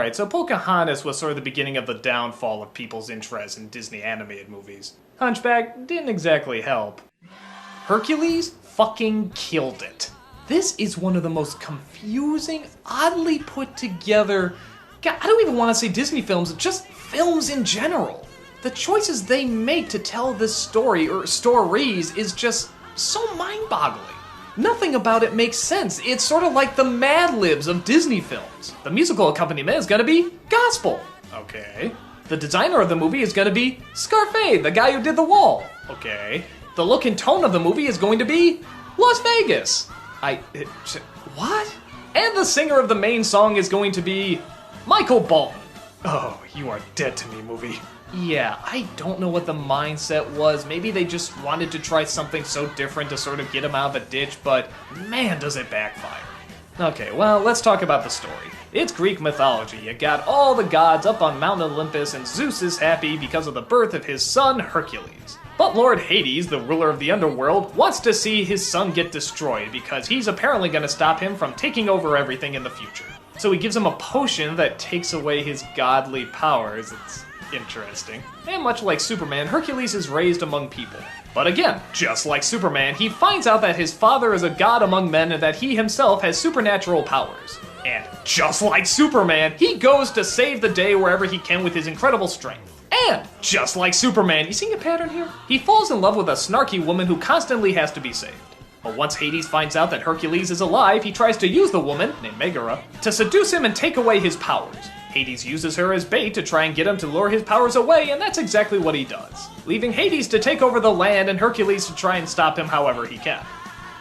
Alright, so Pocahontas was sort of the beginning of the downfall of people's interest in Disney animated movies. Hunchback didn't exactly help. Hercules fucking killed it. This is one of the most confusing, oddly put together, God, I don't even want to say Disney films, just films in general. The choices they make to tell this story, or stories, is just so mind-boggling. Nothing about it makes sense. It's sort of like the Mad Libs of Disney films. The musical accompaniment is gonna be gospel. Okay. The designer of the movie is gonna be Scarface, the guy who did The Wall. Okay. The look and tone of the movie is going to be Las Vegas. What? And the singer of the main song is going to be Michael Bolton. Oh, you are dead to me, movie. Yeah, I don't know what the mindset was. Maybe they just wanted to try something so different to sort of get him out of a ditch, but man, does it backfire. Okay, well, let's talk about the story. It's Greek mythology. You got all the gods up on Mount Olympus, and Zeus is happy because of the birth of his son, Hercules. But Lord Hades, the ruler of the underworld, wants to see his son get destroyed because he's apparently going to stop him from taking over everything in the future. So he gives him a potion that takes away his godly powers. It's interesting. And much like Superman, Hercules is raised among people. But again, just like Superman, he finds out that his father is a god among men and that he himself has supernatural powers. And just like Superman, he goes to save the day wherever he can with his incredible strength. And just like Superman, you seeing a pattern here? He falls in love with a snarky woman who constantly has to be saved. But once Hades finds out that Hercules is alive, he tries to use the woman, named Megara, to seduce him and take away his powers. Hades uses her as bait to try and get him to lure his powers away, and that's exactly what he does, leaving Hades to take over the land and Hercules to try and stop him however he can.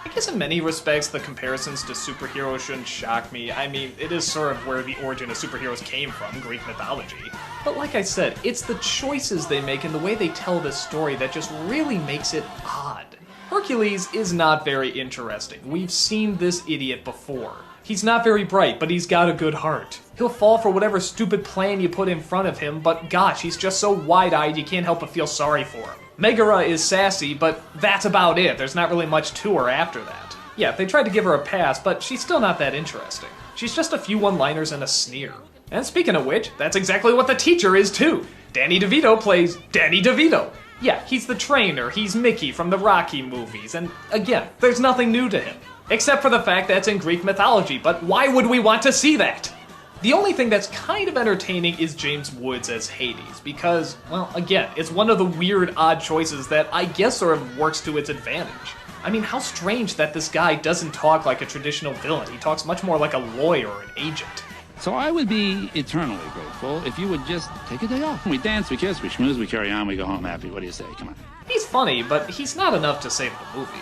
I guess in many respects, the comparisons to superheroes shouldn't shock me. I mean, it is sort of where the origin of superheroes came from, Greek mythology. But like I said, it's the choices they make and the way they tell this story that just really makes it odd. Hercules is not very interesting. We've seen this idiot before. He's not very bright, but he's got a good heart. He'll fall for whatever stupid plan you put in front of him, but gosh, he's just so wide-eyed you can't help but feel sorry for him. Megara is sassy, but that's about it. There's not really much to her after that. Yeah, they tried to give her a pass, but she's still not that interesting. She's just a few one-liners and a sneer. And speaking of which, that's exactly what the teacher is too. Danny DeVito plays Danny DeVito. Yeah, he's the trainer, he's Mickey from the Rocky movies, and again, there's nothing new to him. Except for the fact that it's in Greek mythology, but why would we want to see that? The only thing that's kind of entertaining is James Woods as Hades, because, well, again, it's one of the weird, odd choices that I guess sort of works to its advantage. I mean, how strange that this guy doesn't talk like a traditional villain. He talks much more like a lawyer or an agent. So I would be eternally grateful if you would just take a day off. We dance, we kiss, we schmooze, we carry on, we go home happy. What do you say? Come on. He's funny, but he's not enough to save the movie.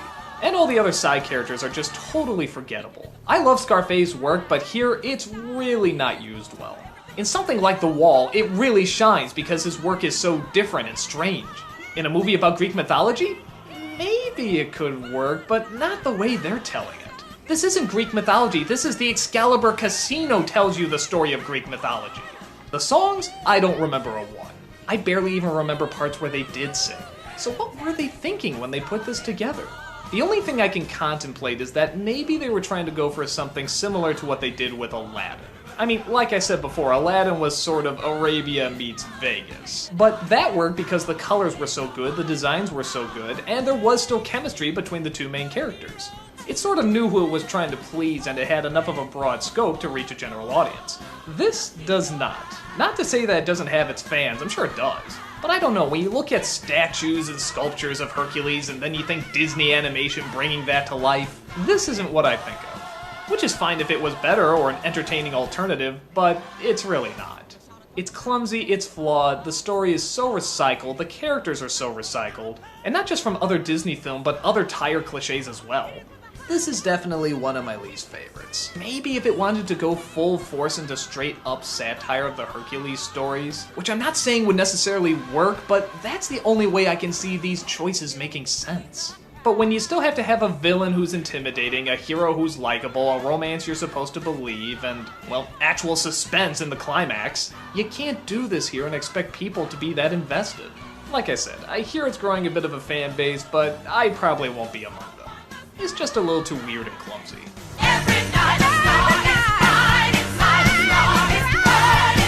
And all the other side characters are just totally forgettable. I love Scarface's work, but here it's really not used well. In something like The Wall, it really shines because his work is so different and strange. In a movie about Greek mythology, maybe it could work, but not the way they're telling it. This isn't Greek mythology, this is the Excalibur Casino tells you the story of Greek mythology. The songs, I don't remember a one. I barely even remember parts where they did sing. So what were they thinking when they put this together? The only thing I can contemplate is that maybe they were trying to go for something similar to what they did with Aladdin. I mean, like I said before, Aladdin was sort of Arabia meets Vegas. But that worked because the colors were so good, the designs were so good, and there was still chemistry between the two main characters. It sort of knew who it was trying to please, and it had enough of a broad scope to reach a general audience. This does not. Not to say that it doesn't have its fans, I'm sure it does. But I don't know, when you look at statues and sculptures of Hercules and then you think Disney animation bringing that to life, this isn't what I think of. Which is fine if it was better or an entertaining alternative, but it's really not. It's clumsy, it's flawed, the story is so recycled, the characters are so recycled, and not just from other Disney film, but other tire cliches as well. This is definitely one of my least favorites. Maybe if it wanted to go full force into straight up satire of the Hercules stories, which I'm not saying would necessarily work, but that's the only way I can see these choices making sense. But when you still have to have a villain who's intimidating, a hero who's likable, a romance you're supposed to believe, and, well, actual suspense in the climax, you can't do this here and expect people to be that invested. Like I said, I hear it's growing a bit of a fan base, but I probably won't be among them. It's just a little too weird and clumsy. Every night is long, it's night, it's long, it's long, it's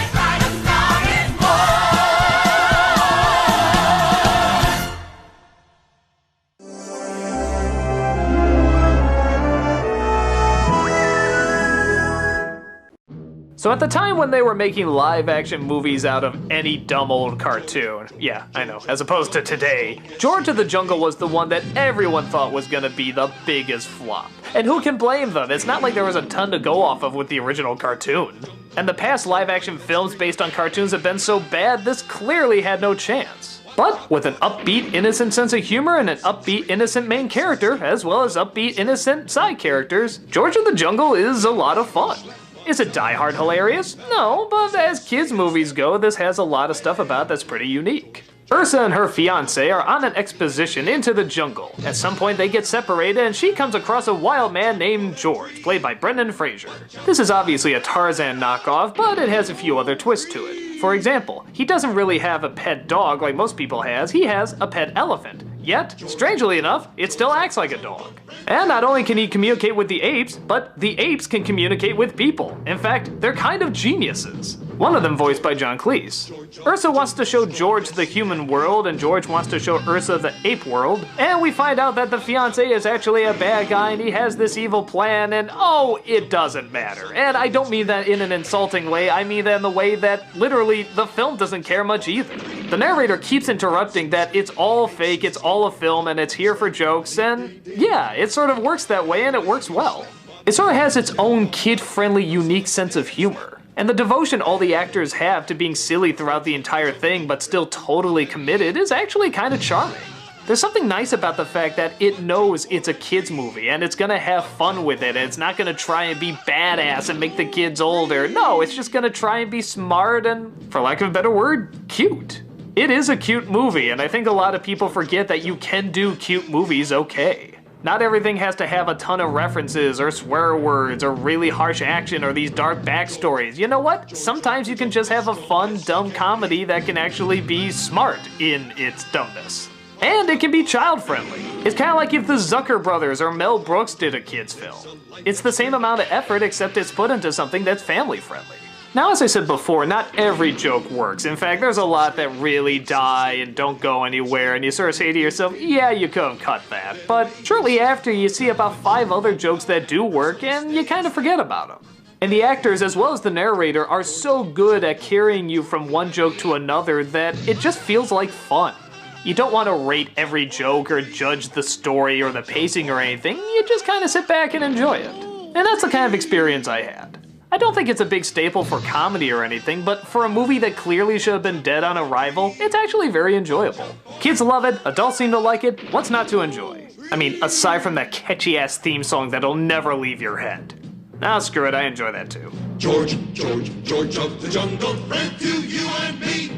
So at the time when they were making live-action movies out of any dumb old cartoon, yeah, I know, as opposed to today, George of the Jungle was the one that everyone thought was gonna be the biggest flop. And who can blame them? It's not like there was a ton to go off of with the original cartoon. And the past live-action films based on cartoons have been so bad, this clearly had no chance. But with an upbeat, innocent sense of humor and an upbeat, innocent main character, as well as upbeat, innocent side characters, George of the Jungle is a lot of fun. Is it die-hard hilarious? No, but as kids' movies go, this has a lot of stuff about that's pretty unique. Ursa and her fiancé are on an expedition into the jungle. At some point they get separated and she comes across a wild man named George, played by Brendan Fraser. This is obviously a Tarzan knockoff, but it has a few other twists to it. For example, he doesn't really have a pet dog like most people has, he has a pet elephant. Yet, strangely enough, it still acts like a dog. And not only can he communicate with the apes, but the apes can communicate with people. In fact, they're kind of geniuses. One of them voiced by John Cleese. Ursa wants to show George the human world, and George wants to show Ursa the ape world, and we find out that the fiancé is actually a bad guy and he has this evil plan, and oh, it doesn't matter. And I don't mean that in an insulting way, I mean that in the way that literally the film doesn't care much either. The narrator keeps interrupting that it's all fake, it's all a film, and it's here for jokes, and yeah, it sort of works that way and it works well. It sort of has its own kid-friendly, unique sense of humor. And the devotion all the actors have to being silly throughout the entire thing but still totally committed is actually kind of charming. There's something nice about the fact that it knows it's a kids movie and it's gonna have fun with it and it's not gonna try and be badass and make the kids older. No, it's just gonna try and be smart and, for lack of a better word, cute. It is a cute movie, and I think a lot of people forget that you can do cute movies okay. Not everything has to have a ton of references or swear words or really harsh action or these dark backstories. You know what? Sometimes you can just have a fun, dumb comedy that can actually be smart in its dumbness. And it can be child-friendly. It's kind of like if the Zucker brothers or Mel Brooks did a kids film. It's the same amount of effort except it's put into something that's family-friendly. Now, as I said before, not every joke works. In fact, there's a lot that really die and don't go anywhere, and you sort of say to yourself, yeah, you could have cut that. But shortly after, you see about 5 other jokes that do work, and you kind of forget about them. And the actors, as well as the narrator, are so good at carrying you from one joke to another that it just feels like fun. You don't want to rate every joke or judge the story or the pacing or anything, you just kind of sit back and enjoy it. And that's the kind of experience I had. I don't think it's a big staple for comedy or anything, but for a movie that clearly should have been dead on arrival, it's actually very enjoyable. Kids love it, adults seem to like it, what's not to enjoy? I mean, aside from that catchy-ass theme song that'll never leave your head. Nah, screw it, I enjoy that too. George, George, George of the Jungle, friend to you and me.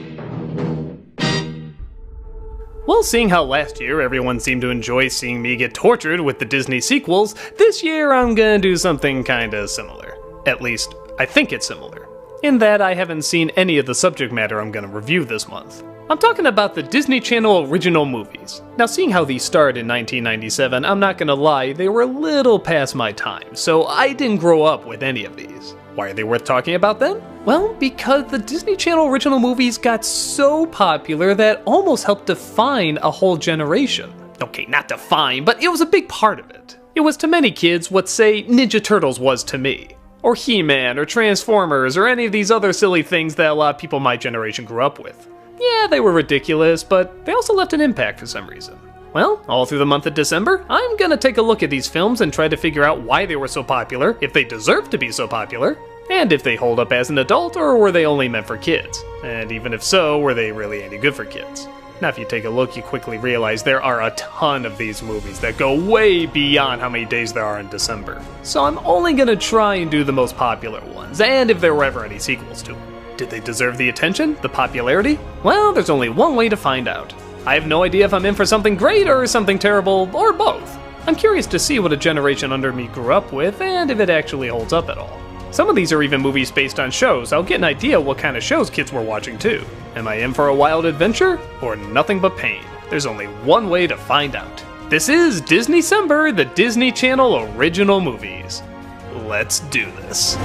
Well, seeing how last year everyone seemed to enjoy seeing me get tortured with the Disney sequels, this year I'm gonna do something kinda similar. At least, I think it's similar. In that I haven't seen any of the subject matter I'm gonna review this month. I'm talking about the Disney Channel original movies. Now, seeing how these started in 1997, I'm not gonna lie, they were a little past my time, so I didn't grow up with any of these. Why are they worth talking about then? Well, because the Disney Channel original movies got so popular that almost helped define a whole generation. Okay, not define, but it was a big part of it. It was to many kids what, say, Ninja Turtles was to me. Or He-Man, or Transformers, or any of these other silly things that a lot of people my generation grew up with. Yeah, they were ridiculous, but they also left an impact for some reason. Well, all through the month of December, I'm gonna take a look at these films and try to figure out why they were so popular, if they deserve to be so popular, and if they hold up as an adult, or were they only meant for kids? And even if so, were they really any good for kids? Now, if you take a look, you quickly realize there are a ton of these movies that go way beyond how many days there are in December. So I'm only gonna try and do the most popular ones, and if there were ever any sequels to them. Did they deserve the attention? The popularity? Well, there's only one way to find out. I have no idea if I'm in for something great or something terrible, or both. I'm curious to see what a generation under me grew up with, and if it actually holds up at all. Some of these are even movies based on shows. I'll get an idea what kind of shows kids were watching too. Am I in for a wild adventure? Or nothing but pain? There's only one way to find out. This is Disneycember, the Disney Channel original movies. Let's do this.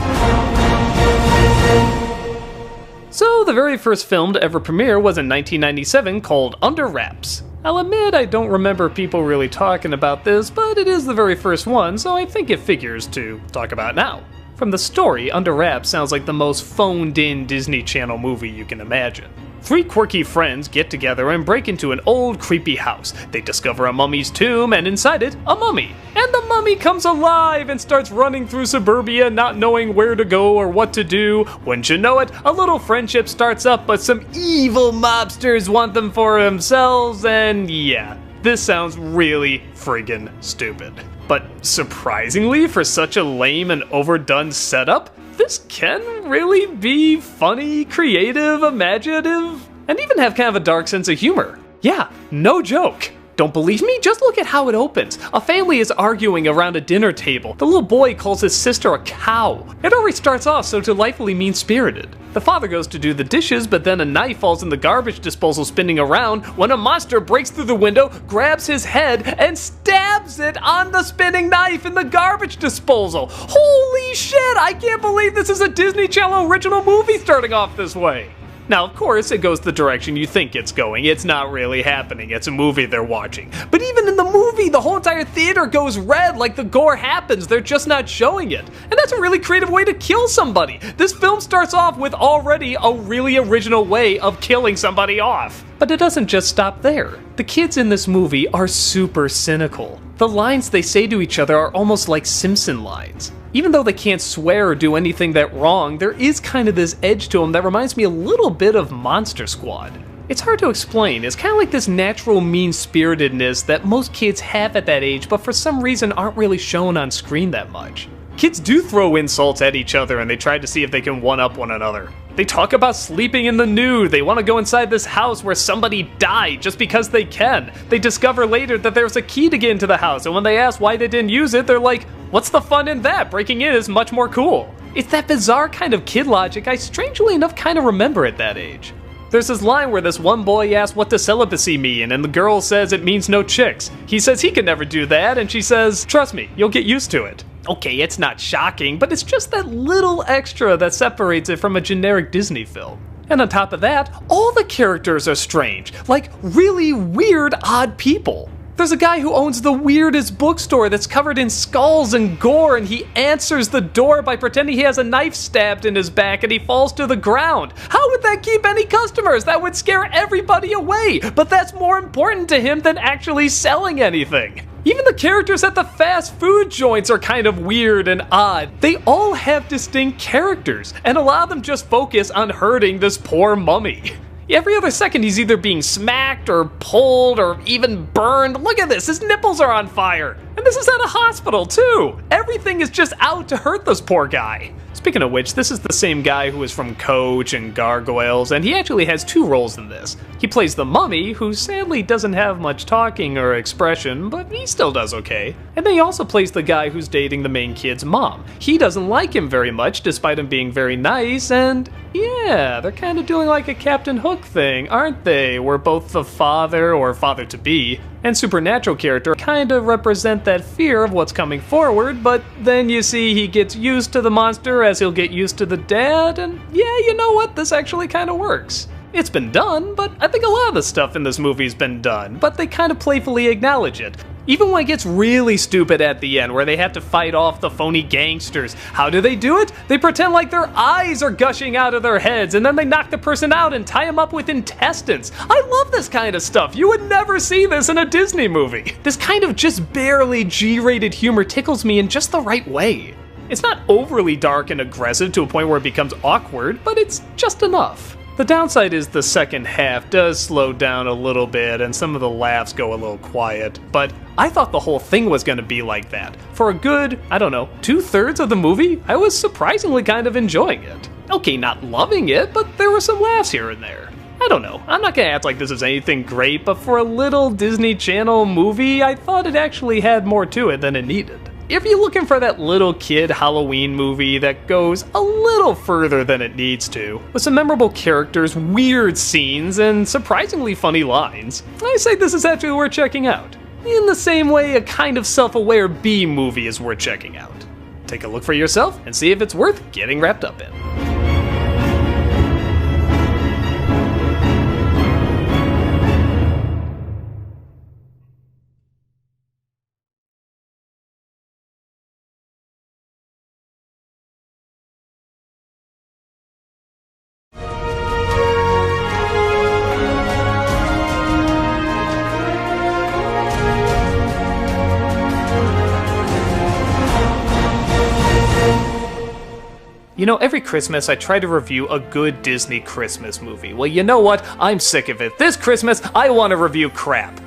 So, the very first film to ever premiere was in 1997 called Under Wraps. I'll admit I don't remember people really talking about this, but it is the very first one, so I think it figures to talk about now. From the story, Under Wraps sounds like the most phoned-in Disney Channel movie you can imagine. 3 quirky friends get together and break into an old, creepy house. They discover a mummy's tomb, and inside it, a mummy. And the mummy comes alive and starts running through suburbia, not knowing where to go or what to do. Wouldn't you know it, a little friendship starts up, but some evil mobsters want them for themselves, and yeah, this sounds really friggin' stupid. But surprisingly, for such a lame and overdone setup, this can really be funny, creative, imaginative, and even have kind of a dark sense of humor. Yeah, no joke. Don't believe me? Just look at how it opens. A family is arguing around a dinner table. The little boy calls his sister a cow. It already starts off so delightfully mean-spirited. The father goes to do the dishes, but then a knife falls in the garbage disposal spinning around when a monster breaks through the window, grabs his head, and stabs it on the spinning knife in the garbage disposal. Holy shit, I can't believe this is a Disney Channel original movie starting off this way. Now, of course, it goes the direction you think it's going. It's not really happening. It's a movie they're watching. But even in the movie, the whole entire theater goes red like the gore happens. They're just not showing it. And that's a really creative way to kill somebody. This film starts off with already a really original way of killing somebody off. But it doesn't just stop there. The kids in this movie are super cynical. The lines they say to each other are almost like Simpson lines. Even though they can't swear or do anything that wrong, there is kind of this edge to them that reminds me a little bit of Monster Squad. It's hard to explain. It's kind of like this natural mean-spiritedness that most kids have at that age, but for some reason aren't really shown on screen that much. Kids do throw insults at each other and they try to see if they can one-up one another. They talk about sleeping in the nude. They want to go inside this house where somebody died just because they can. They discover later that there's a key to get into the house, and when they ask why they didn't use it, they're like, what's the fun in that? Breaking in is much more cool. It's that bizarre kind of kid logic I strangely enough kind of remember at that age. There's this line where this one boy asks what does celibacy mean, and the girl says it means no chicks. He says he can never do that, and she says, trust me, you'll get used to it. Okay, it's not shocking, but it's just that little extra that separates it from a generic Disney film. And on top of that, all the characters are strange, like really weird, odd people. There's a guy who owns the weirdest bookstore that's covered in skulls and gore, and he answers the door by pretending he has a knife stabbed in his back and he falls to the ground. How would that keep any customers? That would scare everybody away, but that's more important to him than actually selling anything. Even the characters at the fast food joints are kind of weird and odd. They all have distinct characters, and a lot of them just focus on hurting this poor mummy. Every other second he's either being smacked or pulled or even burned. Look at this, his nipples are on fire. And this is at a hospital too. Everything is just out to hurt this poor guy. Speaking of which, this is the same guy who was from Coach and Gargoyles, and he actually has 2 roles in this. He plays the mummy, who sadly doesn't have much talking or expression, but he still does okay. And then he also plays the guy who's dating the main kid's mom. He doesn't like him very much, despite him being very nice, and yeah, they're kind of doing like a Captain Hook thing, aren't they? Where both the father, or father-to-be, and supernatural character kind of represent that fear of what's coming forward, but then you see he gets used to the monster as he'll get used to the dad, and yeah, you know what, this actually kind of works. It's been done, but I think a lot of the stuff in this movie's been done, but they kind of playfully acknowledge it. Even when it gets really stupid at the end, where they have to fight off the phony gangsters, how do? They pretend like their eyes are gushing out of their heads, and then they knock the person out and tie them up with intestines. I love this kind of stuff. You would never see this in a Disney movie. This kind of just barely G-rated humor tickles me in just the right way. It's not overly dark and aggressive to a point where it becomes awkward, but it's just enough. The downside is the second half does slow down a little bit and some of the laughs go a little quiet, but I thought the whole thing was going to be like that. For a good, 2/3 of the movie, I was surprisingly kind of enjoying it. Okay, not loving it, but there were some laughs here and there. I don't know, I'm not going to act like this is anything great, but for a little Disney Channel movie, I thought it actually had more to it than it needed. If you're looking for that little kid Halloween movie that goes a little further than it needs to, with some memorable characters, weird scenes, and surprisingly funny lines, I say this is actually worth checking out. In the same way a kind of self-aware B movie is worth checking out. Take a look for yourself and see if it's worth getting wrapped up in. You know, every Christmas I try to review a good Disney Christmas movie. Well, you know what? I'm sick of it. This Christmas, I want to review crap.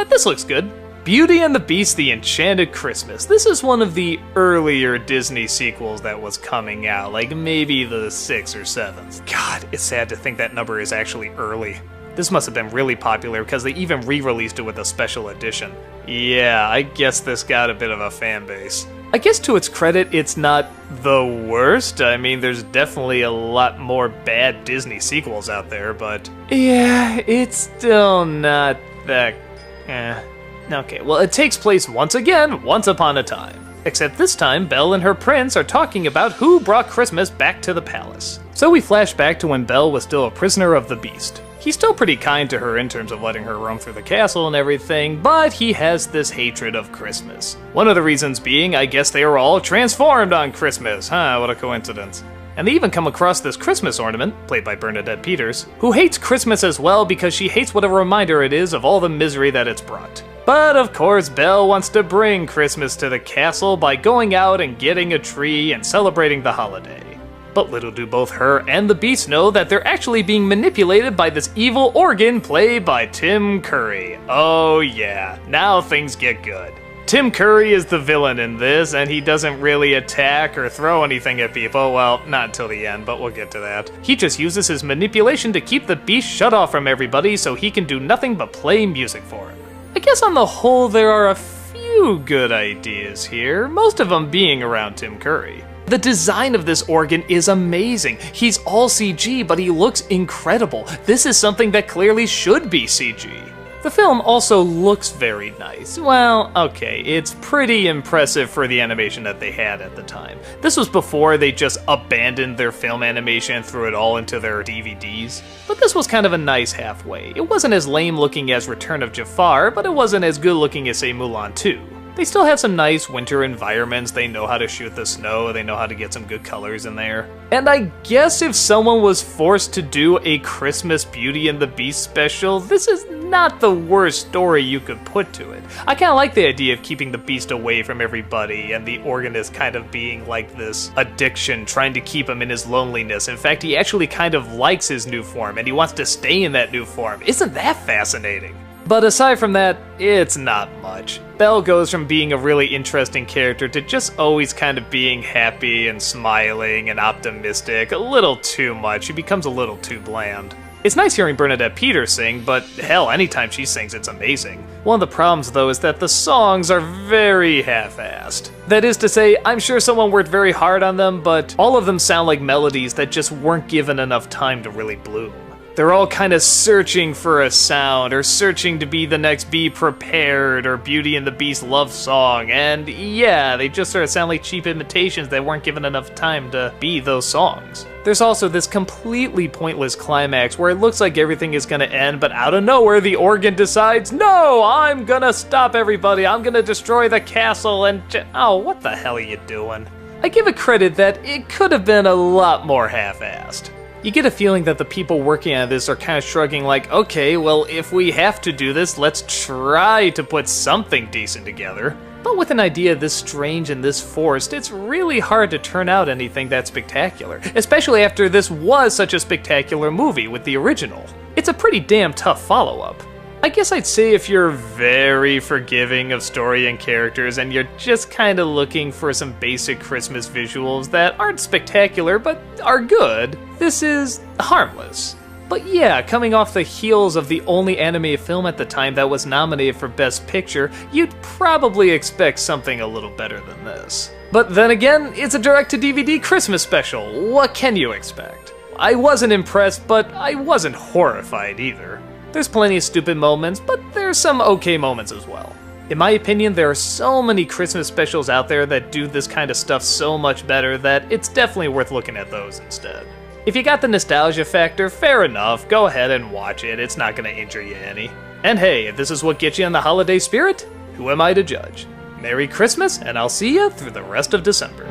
This looks good. Beauty and the Beast, The Enchanted Christmas. This is one of the earlier Disney sequels that was coming out, like maybe the 6th or 7th. God, it's sad to think that number is actually early. This must have been really popular because they even re-released it with a special edition. Yeah, I guess this got a bit of a fan base. I guess to its credit, it's not the worst. I mean, there's definitely a lot more bad Disney sequels out there, but yeah, it's still not that... Okay, well, it takes place once again, once upon a time. Except this time, Belle and her prince are talking about who brought Christmas back to the palace. So we flash back to when Belle was still a prisoner of the Beast. He's still pretty kind to her in terms of letting her roam through the castle and everything, but he has this hatred of Christmas. One of the reasons being, I guess they were all transformed on Christmas. Huh, what a coincidence. And they even come across this Christmas ornament, played by Bernadette Peters, who hates Christmas as well because she hates what a reminder it is of all the misery that it's brought. But of course, Belle wants to bring Christmas to the castle by going out and getting a tree and celebrating the holiday. But little do both her and the Beast know that they're actually being manipulated by this evil organ played by Tim Curry. Oh yeah, now things get good. Tim Curry is the villain in this, and he doesn't really attack or throw anything at people. Well, not until the end, but we'll get to that. He just uses his manipulation to keep the Beast shut off from everybody so he can do nothing but play music for him. I guess on the whole there are a few good ideas here, most of them being around Tim Curry. The design of this organ is amazing. He's all CG, but he looks incredible. This is something that clearly should be CG. The film also looks very nice. Well, okay, it's pretty impressive for the animation that they had at the time. This was before they just abandoned their film animation and threw it all into their DVDs. But this was kind of a nice halfway. It wasn't as lame looking as Return of Jafar, but it wasn't as good looking as, say, Mulan 2. They still have some nice winter environments, they know how to shoot the snow, they know how to get some good colors in there. And I guess if someone was forced to do a Christmas Beauty and the Beast special, this is not the worst story you could put to it. I kinda like the idea of keeping the Beast away from everybody and the organist kind of being like this addiction, trying to keep him in his loneliness. In fact, he actually kind of likes his new form and he wants to stay in that new form. Isn't that fascinating? But aside from that, it's not much. Belle goes from being a really interesting character to just always kind of being happy and smiling and optimistic. A little too much. She becomes a little too bland. It's nice hearing Bernadette Peters sing, but hell, anytime she sings, it's amazing. One of the problems, though, is that the songs are very half-assed. That is to say, I'm sure someone worked very hard on them, but all of them sound like melodies that just weren't given enough time to really bloom. They're all kind of searching for a sound, or searching to be the next Be Prepared, or Beauty and the Beast love song, and yeah, they just sort of sound like cheap imitations that weren't given enough time to be those songs. There's also this completely pointless climax where it looks like everything is gonna end, but out of nowhere the organ decides, no, I'm gonna stop everybody, I'm gonna destroy the castle, and oh, what the hell are you doing? I give it credit that it could have been a lot more half-assed. You get a feeling that the people working on this are kind of shrugging like, okay, well, if we have to do this, let's try to put something decent together. But with an idea this strange and this forced, it's really hard to turn out anything that spectacular, especially after this was such a spectacular movie with the original. It's a pretty damn tough follow-up. I guess I'd say if you're very forgiving of story and characters and you're just kind of looking for some basic Christmas visuals that aren't spectacular but are good, this is harmless. But yeah, coming off the heels of the only animated film at the time that was nominated for Best Picture, you'd probably expect something a little better than this. But then again, it's a direct-to-DVD Christmas special. What can you expect? I wasn't impressed, but I wasn't horrified either. There's plenty of stupid moments, but there's some okay moments as well. In my opinion, there are so many Christmas specials out there that do this kind of stuff so much better that it's definitely worth looking at those instead. If you got the nostalgia factor, fair enough, go ahead and watch it, it's not gonna injure you any. And hey, if this is what gets you in the holiday spirit, who am I to judge? Merry Christmas, and I'll see you through the rest of December.